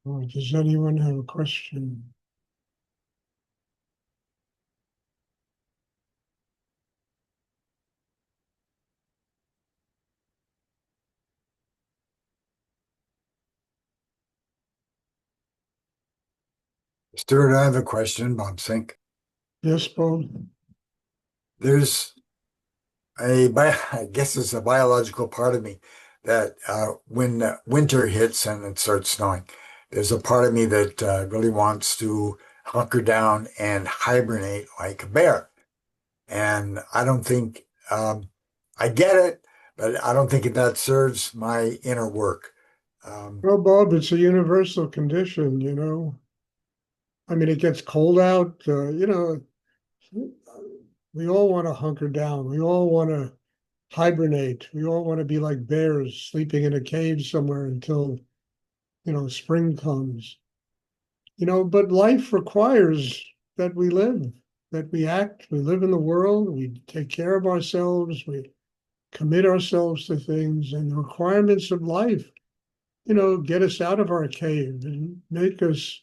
Or does anyone have a question? Stuart, I have a question, Bob Sink. Yes, Paul? There's I guess it's a biological part of me that when winter hits and it starts snowing, there's a part of me that really wants to hunker down and hibernate like a bear. And I don't think I get it, but I don't think that serves my inner work. Um, Well, Bob, it's a universal condition, I mean, it gets cold out, we all want to hunker down. We all want to hibernate. We all want to be like bears sleeping in a cave somewhere until, spring comes. But life requires that we live, that we act, we live in the world, we take care of ourselves, we commit ourselves to things, and the requirements of life, get us out of our cave and make us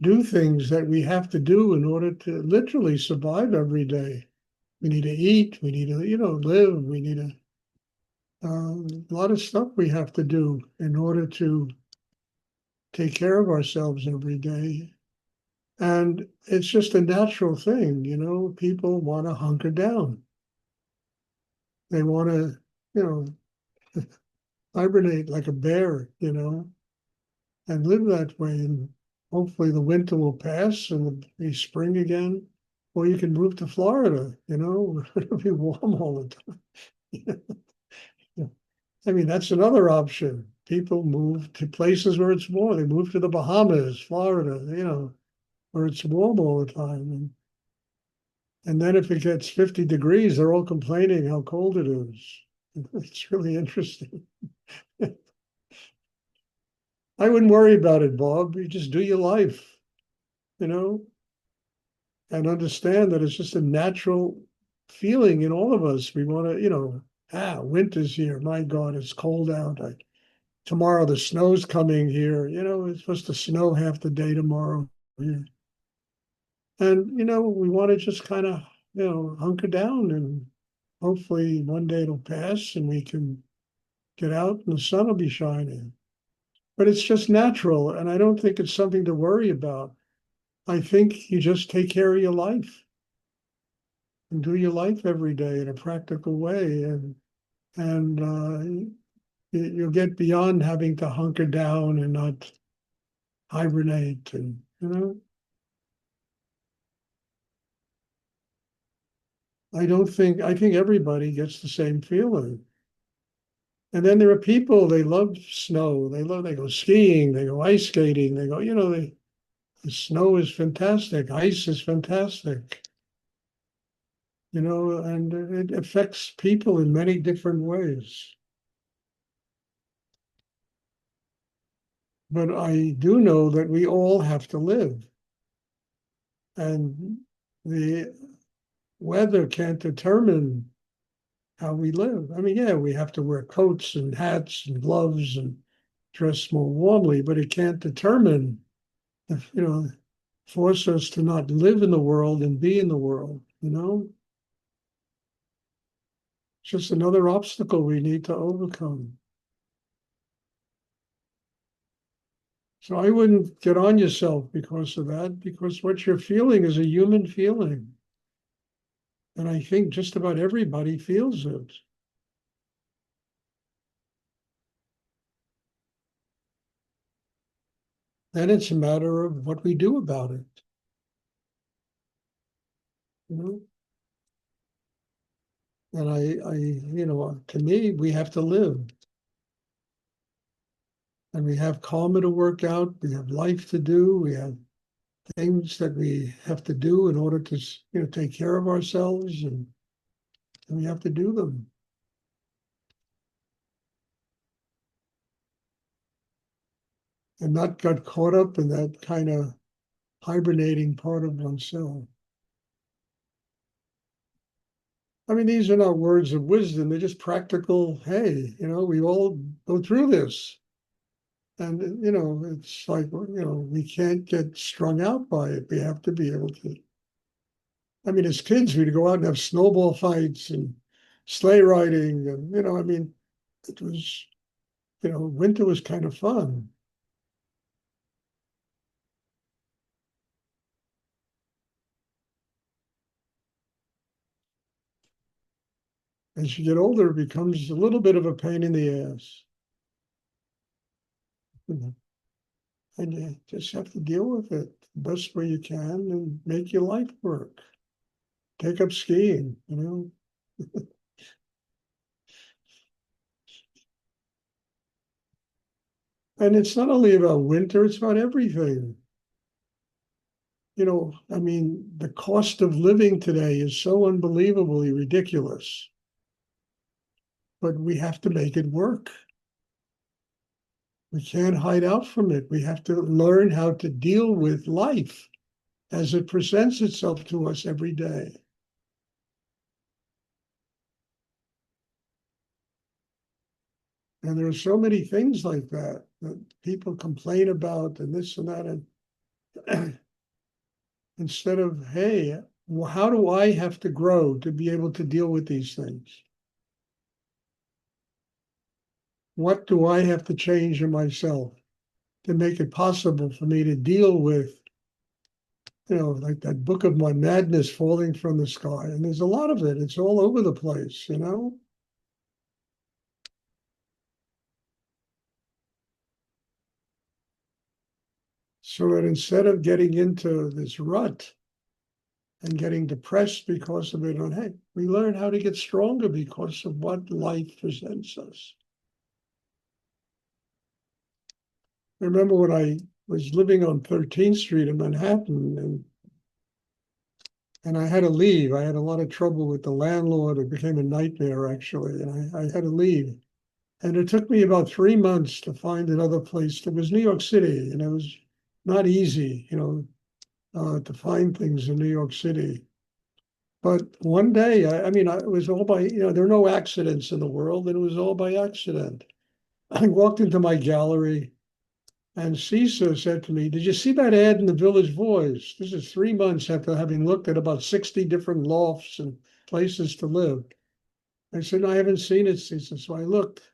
do things that we have to do in order to literally survive every day. We need to eat, we need to, live, we need a lot of stuff we have to do in order to take care of ourselves every day. And it's just a natural thing, people want to hunker down. They want to, you know, hibernate like a bear, and live that way. And hopefully the winter will pass and be spring again. Or you can move to Florida, where it'll be warm all the time. I mean, that's another option. People move to places where it's warm. They move to the Bahamas, Florida, where it's warm all the time. And then if it gets 50 degrees, they're all complaining how cold it is. It's really interesting. I wouldn't worry about it, Bob. You just do your life, you know, and understand that it's just a natural feeling in all of us. We want to, winter's here. My God, it's cold out. Tomorrow the snow's coming here. It's supposed to snow half the day tomorrow here. And, we want to just kind of, hunker down and hopefully one day it'll pass and we can get out and the sun will be shining. But it's just natural. And I don't think it's something to worry about. I think you just take care of your life and do your life every day in a practical way. And you'll get beyond having to hunker down and not hibernate. And, I think everybody gets the same feeling. And then there are people, they love snow. They go skiing, they go ice skating, they go, the snow is fantastic, ice is fantastic, and it affects people in many different ways. But I do know that we all have to live. And the weather can't determine how we live. I mean, yeah, we have to wear coats and hats and gloves and dress more warmly, but it can't determine, if, force us to not live in the world and be in the world. It's just another obstacle we need to overcome. So I wouldn't get on yourself because of that, because what you're feeling is a human feeling. And I think just about everybody feels it. Then it's a matter of what we do about it. You know? And to me, we have to live. And we have karma to work out. We have life to do. We have things that we have to do in order to, take care of ourselves, and we have to do them. And not get caught up in that kind of hibernating part of oneself. I mean, these are not words of wisdom. They're just practical. Hey, we all go through this. And, it's like, we can't get strung out by it. We have to be able to. I mean, as kids, we'd go out and have snowball fights and sleigh riding. And, it was, winter was kind of fun. As you get older, it becomes a little bit of a pain in the ass. And you just have to deal with it the best way you can and make your life work. Take up skiing. And it's not only about winter, it's about everything. The cost of living today is so unbelievably ridiculous, but we have to make it work. We can't hide out from it. We have to learn how to deal with life as it presents itself to us every day. And there are so many things like that people complain about and this and that. And instead of, hey, well, how do I have to grow to be able to deal with these things? What do I have to change in myself to make it possible for me to deal with, like that book of my madness falling from the sky? And there's a lot of it. It's all over the place. So that instead of getting into this rut and getting depressed because of it, hey, we learn how to get stronger because of what life presents us. I remember when I was living on 13th Street in Manhattan, and I had to leave. I had a lot of trouble with the landlord. It became a nightmare, actually, and I had to leave. And it took me about 3 months to find another place. It was New York City, and it was not easy, to find things in New York City. But one day, it was all by, there are no accidents in the world, and it was all by accident. I walked into my gallery, and Cesar said to me, "Did you see that ad in the Village Voice?" This is 3 months after having looked at about 60 different lofts and places to live. I said, "No, I haven't seen it, Cesar." So I looked,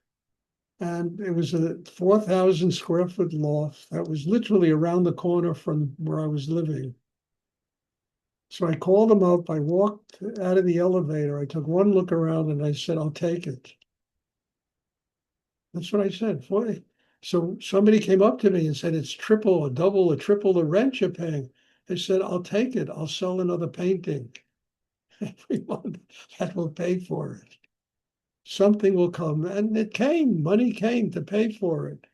and it was a 4,000 square foot loft that was literally around the corner from where I was living. So I called him up. I walked out of the elevator. I took one look around and I said, "I'll take it." That's what I said. Boy. So somebody came up to me and said, "It's triple or double or triple the rent you're paying." I said, "I'll take it. I'll sell another painting every month that will pay for it. Something will come." And it came. Money came to pay for it.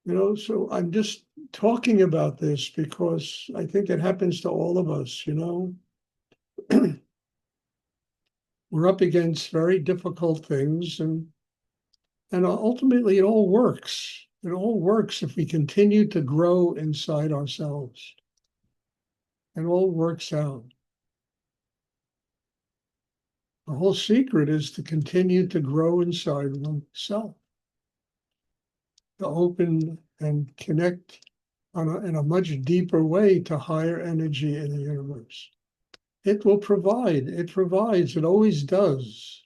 So I'm just talking about this because I think it happens to all of us. We're up against very difficult things, and ultimately it all works. It all works if we continue to grow inside ourselves. It all works out. The whole secret is to continue to grow inside oneself, to open and connect in a much deeper way to higher energy in the universe. It will provide. It provides. It always does.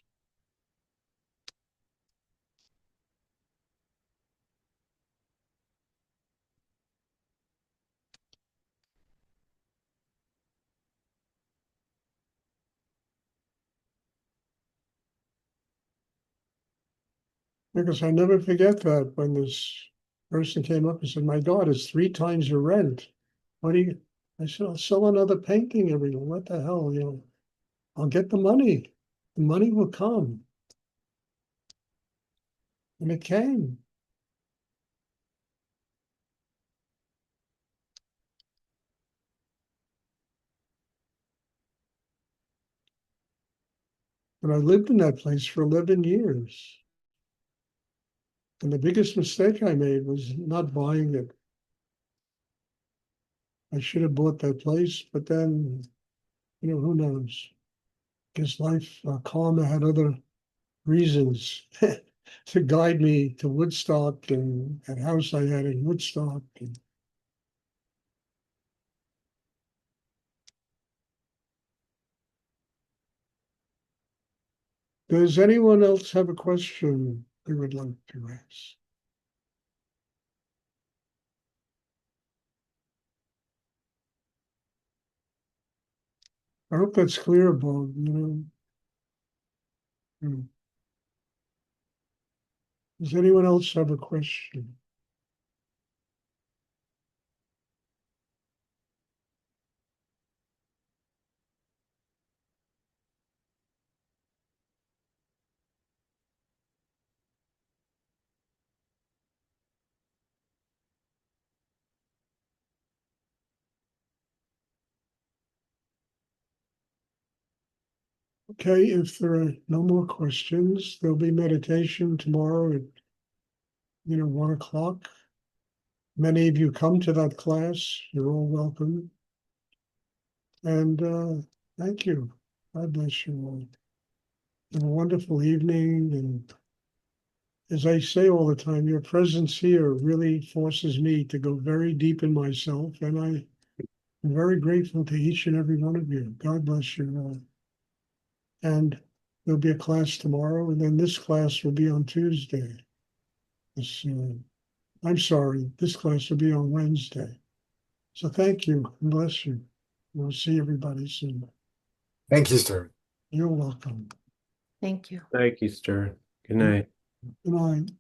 Because I never forget that when this person came up and said, "My God, it's 3 times your rent. What do you?" I said, "I'll sell another painting every year. What the hell, I'll get the money. The money will come." And it came. And I lived in that place for 11 years. And the biggest mistake I made was not buying it. I should have bought that place, but then, who knows? Guess life, karma had other reasons to guide me to Woodstock and that house I had in Woodstock. And does anyone else have a question they would like to ask? I hope that's clear, Bob, you know. Does anyone else have a question? Okay, if there are no more questions, there'll be meditation tomorrow at 1 o'clock. Many of you come to that class. You're all welcome. And thank you. God bless you all. Have a wonderful evening. And as I say all the time, your presence here really forces me to go very deep in myself. And I'm very grateful to each and every one of you. God bless you all. And there'll be a class tomorrow, and then this class will be on Tuesday. I'm sorry, this class will be on Wednesday. So thank you and bless you. We'll see everybody soon. Thank you, Stuart. You're welcome. Thank you. Thank you, Stuart. Good night. Good night.